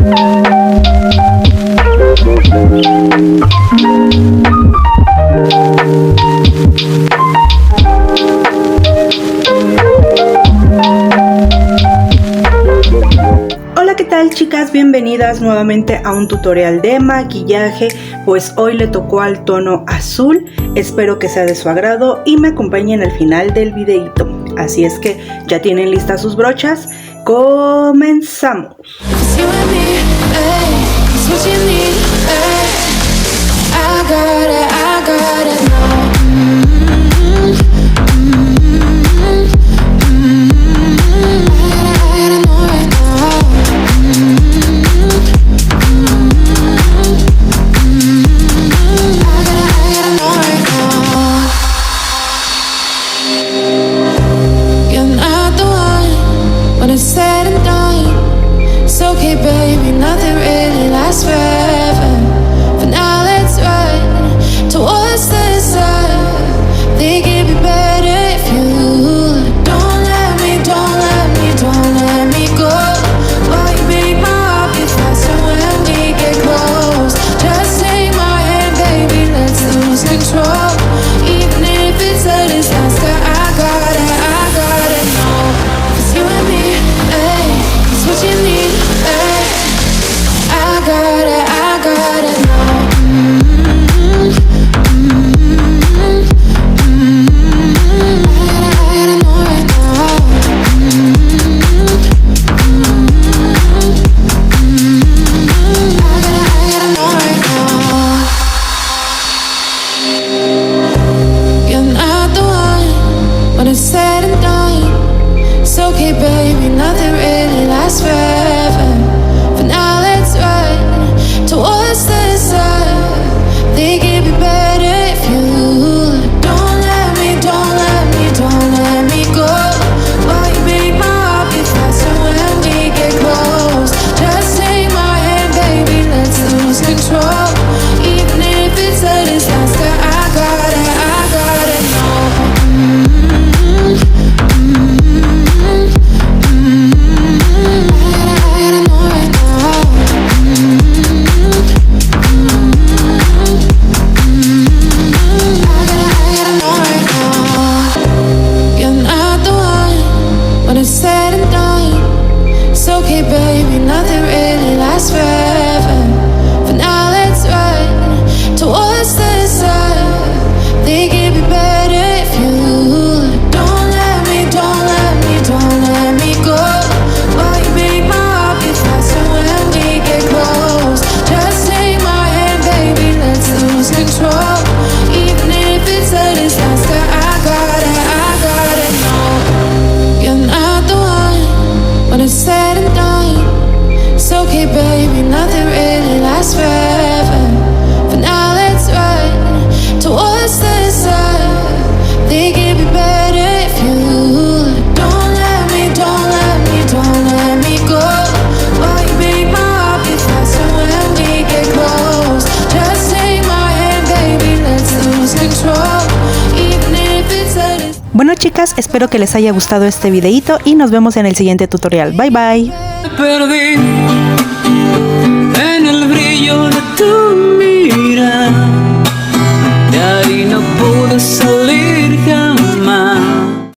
Hola, ¿qué tal, chicas? Bienvenidas nuevamente a un tutorial de maquillaje. Pues hoy le tocó al tono azul. Espero que sea de su agrado y me acompañen al final del videito. Así es que ya tienen listas sus brochas. ¡Comenzamos! Bueno, chicas, espero que les haya gustado este videito y nos vemos en el siguiente tutorial. Bye bye. Perdí en el brillo de